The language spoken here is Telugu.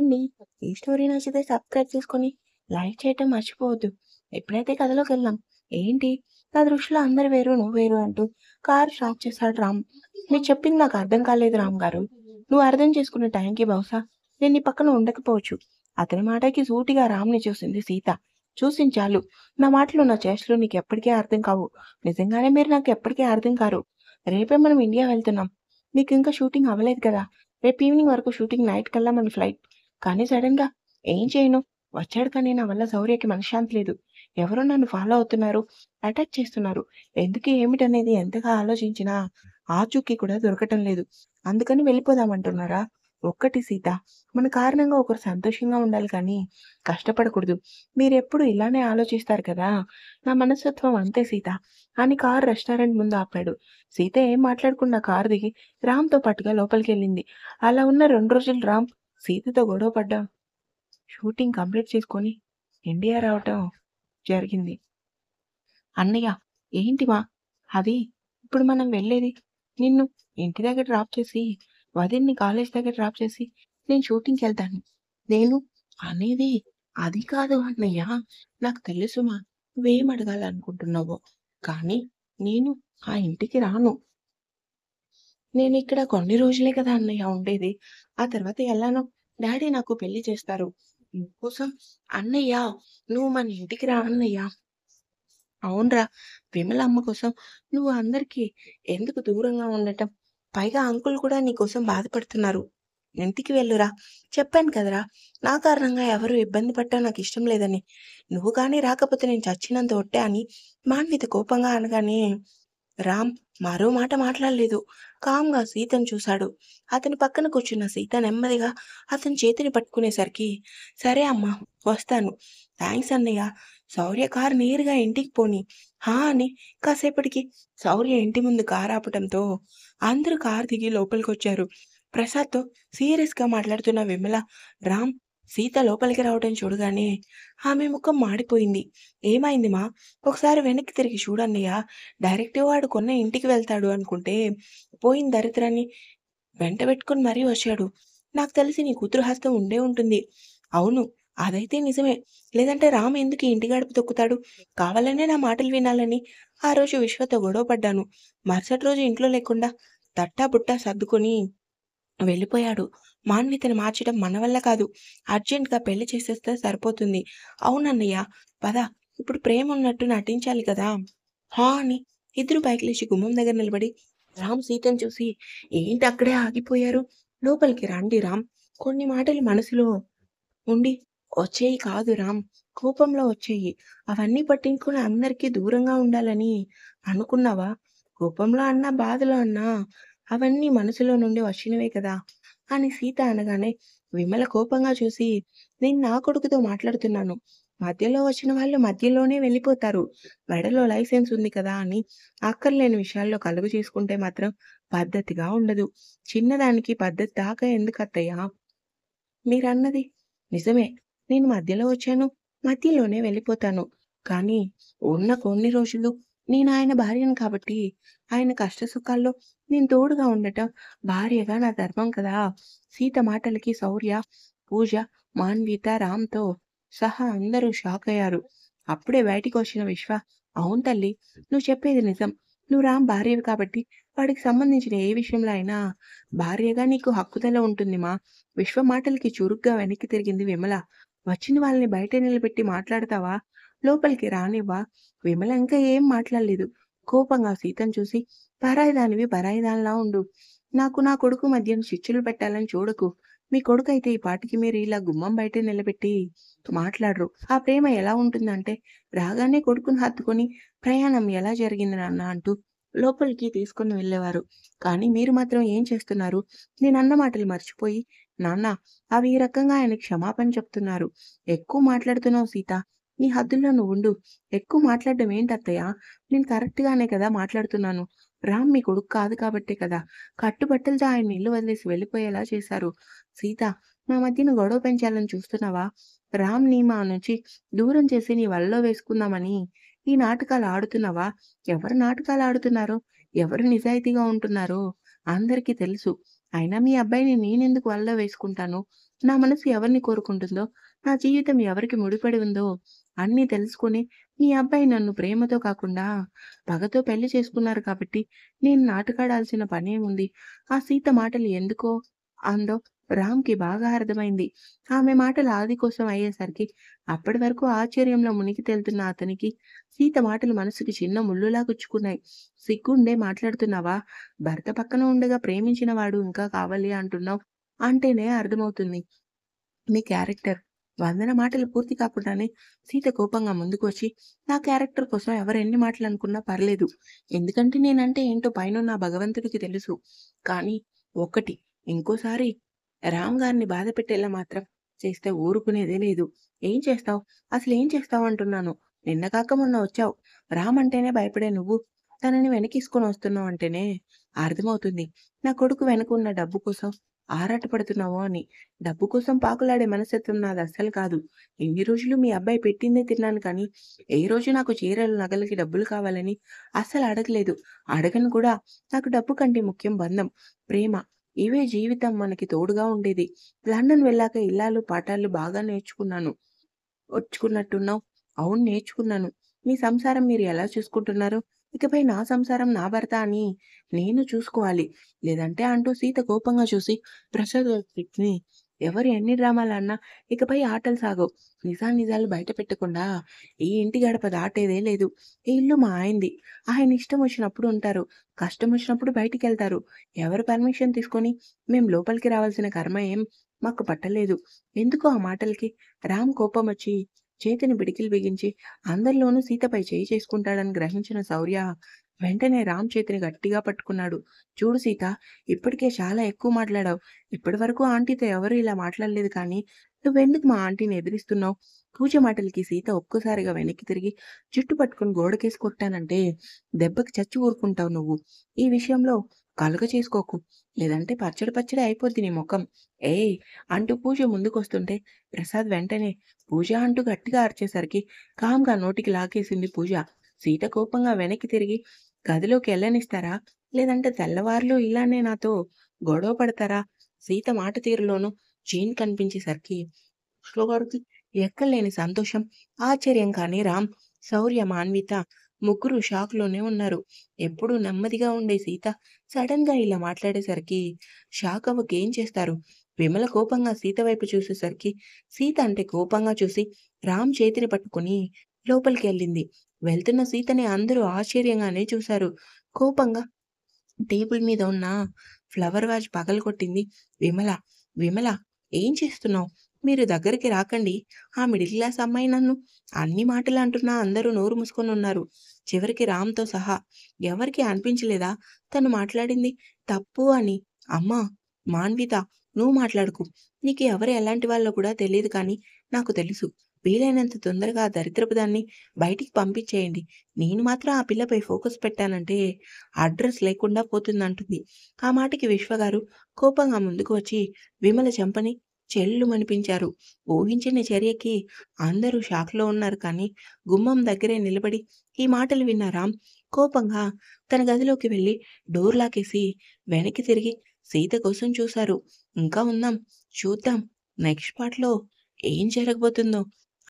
అండి. ఈ స్టోరీ నచ్చితే సబ్స్క్రైబ్ చేసుకొని లైక్ చేయటం మర్చిపోవద్దు. ఎప్పుడైతే కథలోకెళ్దాం. ఏంటి నా దృష్టిలో అందరు వేరు నువ్వు వేరు అంటూ కారు స్టార్ట్ చేశాడు రామ్. మీరు చెప్పింది నాకు అర్థం కాలేదు రామ్ గారు. నువ్వు అర్థం చేసుకునే టైంకి బహుశా నేను నీ పక్కన ఉండకపోవచ్చు. అతని మాటకి సూటిగా రామ్ని చూసింది సీత. చూసింది చాలు. నా మాటలు నా చేష్టలు నీకు ఎప్పటికీ అర్థం కావు. నిజంగానే మీరు నాకు ఎప్పటికీ అర్థం కారు. రేపే మనం ఇండియా వెళ్తున్నాం. మీకు ఇంకా షూటింగ్ అవ్వలేదు కదా. రేపు ఈవినింగ్ వరకు షూటింగ్ నైట్ కల్లా మన ఫ్లైట్. కానీ సడన్‌గా ఏం చేయను? వచ్చాడు కానీ నా వల్ల శౌర్యకి మనశ్శాంతి లేదు. ఎవరో నన్ను ఫాలో అవుతున్నారు. అటాక్ చేస్తున్నారు. ఎందుకు ఏమిటనేది ఎంతగా ఆలోచించినా ఆచూకీ కూడా దొరకటం లేదు. అందుకని వెళ్ళిపోదామంటున్నారా? ఒక్కటి సీత, మన కారణంగా ఒకరు సంతోషంగా ఉండాలి కానీ కష్టపడకూడదు. మీరెప్పుడు ఇలానే ఆలోచిస్తారు కదా! నా మనస్తత్వం అంతే సీత అని కారు రెస్టారెంట్ ముందు ఆపాడు. సీత ఏం మాట్లాడకుండా కారు దిగి రామ్‌తో పాటుగా లోపలికెళ్ళింది. అలా ఉన్న 2 రోజులు రామ్ సీతతో గొడవ పడ్డా షూటింగ్ కంప్లీట్ చేసుకొని ఇండియా రావటం జరిగింది. అన్నయ్య ఏంటి మా అది ఇప్పుడు మనం వెళ్ళేది? నిన్ను ఇంటి దగ్గర డ్రాప్ చేసి, వదిన్ని కాలేజ్ దగ్గర డ్రాప్ చేసి నేను షూటింగ్‌కెళ్తాను. నేను అనేది అది కాదు అన్నయ్య. నాకు తెలుసు మా నువ్వేం అడగాలనుకుంటున్నావో. కానీ నేను ఆ ఇంటికి రాను. నేనిక్కడ కొన్ని రోజులే కదా అన్నయ్య ఉండేది. ఆ తర్వాత ఎలానో డ్యాడీ నాకు పెళ్లి చేస్తారు. నీకోసం అన్నయ్య నువ్వు మన ఇంటికి రా అన్నయ్య. అవునురా! విమల అమ్మ కోసం నువ్వు అందరికీ ఎందుకు దూరంగా ఉండటం? పైగా అంకుల్ కూడా నీకోసం బాధపడుతున్నారు. ఇంటికి వెళ్ళురా! చెప్పాను కదరా! నా కారణంగా ఎవరు ఇబ్బంది పడటం నాకిష్టం లేదని. నువ్వు గాని రాకపోతే నేను చచ్చినంత ఒట్టే అని మాన్విత కోపంగా అనగానే రామ్ మరో మాట మాట్లాడలేదు. కామ్‌గా సీతను చూశాడు. అతని పక్కన కూర్చున్న సీత నెమ్మదిగా అతని చేతిని పట్టుకునేసరికి, సరే అమ్మా! వస్తాను. థాంక్స్ అన్నయ్య. శౌర్య కారు నేరుగా ఇంటికి పోనీ. హా! అని కాసేపటికి శౌర్య ఇంటి ముందు కారాపటంతో అందరూ కారు దిగి లోపలికొచ్చారు. ప్రసాద్‌తో సీరియస్‌గా మాట్లాడుతున్న విమల, రామ్, సీత లోపలికి రావటం చూడగానే ఆమె ముఖం మాడిపోయింది. ఏమైంది మా? ఒకసారి వెనక్కి తిరిగి చూడన్నయ్య. డైరెక్ట్‌గా వాడు కొన్న ఇంటికి వెళ్తాడు అనుకుంటే, పోయిన దరిద్రాన్ని వెంటబెట్టుకొని మరీ వచ్చాడు. నాకు తెలిసి నీ కూతురు హస్తం ఉండే ఉంటుంది. అవును. అదైతే నిజమే. లేదంటే రామ్ ఎందుకు ఈ ఇంటి గడప తొక్కుతాడు? కావాలనే నా మాటలు వినాలని ఆ రోజు విశ్వతో గొడవ పడ్డాను. మరుసటి రోజు ఇంట్లో లేకుండా తట్టా బుట్టా సర్దుకొని వెళ్ళిపోయాడు. మాన్వితని మార్చడం మన వల్ల కాదు. అర్జెంట్‌గా పెళ్లి చేసేస్తే సరిపోతుంది. అవునన్నయ్య. పద. ఇప్పుడు ప్రేమున్నట్టు నటించాలి కదా! హా! అని ఇద్దరు పైకి లేచి గుమ్మం దగ్గర నిలబడి రామ్ సీతను చూసి ఏంటి అక్కడే ఆగిపోయారు? లోపలికి రండి రామ్. కొన్ని మాటలు మనసులో ఉండి వచ్చేయి కాదు రామ్. కోపంలో వచ్చేయి. అవన్నీ పట్టించుకొని అందరికీ దూరంగా ఉండాలని అనుకున్నావా? కోపంలో అన్నా, బాధలో అన్నా అవన్నీ మనసులో నుండి వచ్చినవే కదా! అని సీత అనగానే విమల కోపంగా చూసి నేను నా కొడుకుతో మాట్లాడుతున్నాను. మధ్యలో వచ్చిన వాళ్ళు మధ్యలోనే వెళ్ళిపోతారు. మెడలో లైసెన్స్ ఉంది కదా అని అక్కర్లేని విషయాల్లో కలుగు చేసుకుంటే మాత్రం పద్ధతిగా ఉండదు. చిన్నదానికి పద్ధతి దాకా ఎందుకత్తయ్య? మీరన్నది నిజమే. నేను మధ్యలో వచ్చాను. మధ్యలోనే వెళ్ళిపోతాను. కానీ ఉన్న కొన్ని రోజులు నేను ఆయన భార్యను కాబట్టి ఆయన కష్ట సుఖాల్లో నేను తోడుగా ఉండటం భార్యగా నా ధర్మం కదా! సీత మాటలకి శౌర్య, పూజ, మాన్విత, రామ్‌తో సహా అందరూ షాకయ్యారు. అప్పుడే బయటికొచ్చిన విశ్వ, అవును తల్లి. నువ్వు చెప్పేది నిజం. నువ్వు రామ్ భార్యవి కాబట్టి వాడికి సంబంధించిన ఏ విషయంలో అయినా భార్యగా నీకు హక్కుతల ఉంటుంది మా. విశ్వ మాటలకి చురుగ్గా వెనక్కి తిరిగింది విమల. వచ్చిన వాళ్ళని బయట నిలబెట్టి మాట్లాడతావా? లోపలికి రానివ్వా? విమల ఇంకా ఏం మాట్లాడలేదు. కోపంగా సీతను చూసి పరాయిదానివి పరాయిదానిలా ఉండు. నాకు నా కొడుకు మధ్యన చిచ్చులు పెట్టాలని చూడకు. మీ కొడుకైతే ఈ పాటికి మీరు ఇలా గుమ్మం బయటే నిలబెట్టి మాట్లాడరు. ఆ ప్రేమ ఎలా ఉంటుందంటే రాగానే కొడుకుని హత్తుకొని ప్రయాణం ఎలా జరిగింది నాన్న అంటూ లోపలికి తీసుకొని వెళ్ళేవారు. కానీ మీరు మాత్రం ఏం చేస్తున్నారు? నేనన్న మాటలు మర్చిపోయి నాన్న అవి ఈ రకంగా ఆయనకి క్షమాపణ చెప్తున్నారు. ఎక్కువ మాట్లాడుతున్నావు సీత. నీ హద్దుల్లో నువ్వుండు. ఎక్కువ మాట్లాడడం ఏంటత్తయ్య? నేను కరెక్ట్‌గానే కదా మాట్లాడుతున్నాను. రామ్ మీ కొడుకు కాదు కాబట్టే కదా! కట్టుబట్టలతో ఆయన్ని ఇల్లు వదిలేసి వెళ్ళిపోయేలా చేశారు. సీత మా మధ్యన గొడవ పెంచాలని చూస్తున్నావా? రామ్‌ని మా నుంచి దూరం చేసి నీ వలలో వేసుకుందామని ఈ నాటకాలు ఆడుతున్నావా? ఎవరు నాటకాలు ఆడుతున్నారో, ఎవరు నిజాయితీగా ఉంటున్నారో అందరికీ తెలుసు. అయినా మీ అబ్బాయిని నేనెందుకు వలలో వేసుకుంటాను? నా మనసు ఎవరిని కోరుకుంటుందో, నా జీవితం ఎవరికి ముడిపడి ఉందో అన్నీ తెలుసుకొని, మీ అబ్బాయి నన్ను ప్రేమతో కాకుండా పగతో పెళ్లి చేసుకున్నారు కాబట్టి, నేను నాటకాడాల్సిన పనేముంది? ఆ సీత మాటలు ఎందుకో అందో రామ్‌కి బాగా అర్థమైంది. ఆమె మాటలు ఆది కోసం అయ్యేసరికి అప్పటి వరకు ఆశ్చర్యంలో మునిగి తేలుతున్న అతనికి సీత మాటలు మనసుకి చిన్న ముల్లులా గుచ్చుకున్నాయి. సిగ్గుండే మాట్లాడుతున్నావా? భర్త పక్కన ఉండగా ప్రేమించిన వాడు ఇంకా కావాలి అంటున్నావు అంటేనే అర్థమవుతుంది మీ క్యారెక్టర్. వందన మాటలు పూర్తి కాకుండానే సీత కోపంగా ముందుకు వచ్చి, నా క్యారెక్టర్ కోసం ఎవరెన్ని మాటలనుకున్నా పర్లేదు. ఎందుకంటే నేనంటే ఏంటో పైనున్న ఆ భగవంతుడికి తెలుసు. కానీ ఒక్కటి ఇంకోసారి రామ్ గారిని బాధపెట్టేలా మాత్రం చేస్తే ఊరుకునేదే లేదు. ఏం చేస్తావు? అసలేం చేస్తావు అంటున్నాను. నిన్న కాక మొన్న వచ్చావు. రామ్ అంటేనే భయపడే నువ్వు తనని వెనకేసుకొని వస్తున్నావు అంటేనే అర్థమవుతుంది. నా కొడుకు వెనక ఉన్న డబ్బు కోసం ఆరాటపడుతున్నావు అని. డబ్బు కోసం పాకులాడే మనస్తత్వం నాదస్సలు కాదు. ఇన్ని రోజులు మీ అబ్బాయి పెట్టిందే తిన్నాను కానీ, ఏ రోజు నాకు చీరలు, నగలకి డబ్బులు కావాలని అస్సలు అడగలేదు. అడగను కూడా. నాకు డబ్బు కంటే ముఖ్యం బంధం, ప్రేమ. ఇవే జీవితం మనకి తోడుగా ఉండేది. లండన్ వెళ్ళాక ఇల్లాలు, పాఠాలు బాగా నేర్చుకున్నట్టున్నావు. అవును నేర్చుకున్నాను. మీ సంసారం మీరు ఎలా చూసుకుంటున్నారు? ఇకపై నా సంసారం నా భర్త అని నేను చూసుకోవాలి. లేదంటే అంటూ సీత కోపంగా చూసి ప్రసాద్ వైపుని ఎవరు ఎన్ని డ్రామాలన్నా ఇకపై ఆటలు సాగవు. నిజానిజాలు బయట పెట్టకుండా ఈ ఇంటి గడప దాటేదే లేదు. ఈ ఇల్లు మా ఆయనది. ఆయన ఇష్టం వచ్చినప్పుడు ఉంటారు. కష్టం వచ్చినప్పుడు బయటికెళ్తారు. ఎవరు పర్మిషన్ తీసుకొని మేం లోపలికి రావాల్సిన కర్మ ఏం మాకు పట్టలేదు. ఎందుకో ఆ మాటలకి రామ్ కోపమొచ్చి చేతిని పిడికిలి బిగించి అందరిలోనూ సీతపై చేయి చేసుకుంటాడని గ్రహించిన శౌర్య వెంటనే రామ్ చేతిని గట్టిగా పట్టుకున్నాడు. చూడు సీత, ఇప్పటికే చాలా ఎక్కువ మాట్లాడావు. ఇప్పటివరకు ఆంటీతో ఎవరు ఇలా మాట్లాడలేదు కానీ నువ్వెందుకు మా ఆంటీని ఎదిరిస్తున్నావు? పూజ మాటలకి సీత ఒక్కసారిగా వెనక్కి తిరిగి జుట్టు పట్టుకుని గోడకేసి కొట్టానంటే దెబ్బకి చచ్చి ఊరుకుంటావు నువ్వు. ఈ విషయంలో కలుగ చేసుకోకు. లేదంటే పచ్చడి పచ్చడి అయిపోద్ది నీ ముఖం. ఏయ్ అంటూ పూజ ముందుకొస్తుంటే ప్రసాద్ వెంటనే పూజ అంటూ గట్టిగా అరిచేసరికి కామ్‌గా నోటికి లాగేసింది పూజ. సీత కోపంగా వెనక్కి తిరిగి గదిలోకి ఎళ్ళనిస్తారా? లేదంటే తెల్లవార్లు ఇలానే నాతో గొడవ పడతారా? సీత మాట తీరులోనూ చేంజ్ కనిపించేసరికి ఫ్లోర్‌కి ఎక్కడలేని సంతోషం, ఆశ్చర్యం కానీ రామ్, శౌర్య, మాన్విత ముగ్గురు షాక్‌లోనే ఉన్నారు. ఎప్పుడూ నెమ్మదిగా ఉండే సీత సడెన్‌గా ఇలా మాట్లాడేసరికి షాక్ అవ్వక ఏం చేస్తారు? విమల కోపంగా సీత వైపు చూసేసరికి సీత అంటే కోపంగా చూసి రామ్ చేతిని పట్టుకొని లోపలికెళ్ళింది. వెళ్తున్న సీతని అందరూ ఆశ్చర్యంగానే చూశారు. కోపంగా టేబుల్ మీద ఉన్న ఫ్లవర్ వాజ్ పగలగొట్టింది విమల. విమల! ఏం చేస్తున్నావు? మీరు దగ్గరికి రాకండి. ఆ మిడిల్ క్లాస్ అమ్మాయి నన్ను అన్ని మాటలు అంటున్నా అందరూ నోరు మూసుకొనున్నారు. చివరికి రామ్‌తో సహా. ఎవరికీ అనిపించలేదా తను మాట్లాడింది తప్పు అని? అమ్మా! మాన్విత! నువ్వు మాట్లాడకు. నీకు ఎవరు ఎలాంటి వాళ్ళో కూడా తెలీదు కానీ నాకు తెలుసు. వీలైనంత తొందరగా ఆ దరిద్రపు దాన్ని బయటికి పంపించేయండి. నేను మాత్రం ఆ పిల్లపై ఫోకస్ పెట్టానంటే అడ్రస్ లేకుండా పోతుందంటుంది. ఆ మాటకి విశ్వగారు కోపంగా ముందుకు వచ్చి విమల చెంపని చెల్లుమనిపించారు. ఊహించని చర్యకి అందరూ షాక్‌లో ఉన్నారు కానీ గుమ్మం దగ్గరే నిలబడి ఈ మాటలు విన్న రామ్ కోపంగా తన గదిలోకి వెళ్లి డోర్ లాకేసి వెనక్కి తిరిగి సీత కోసం చూశారు. ఇంకా ఉందాం. చూద్దాం నెక్స్ట్ పార్ట్‌లో ఏం జరగబోతుందో.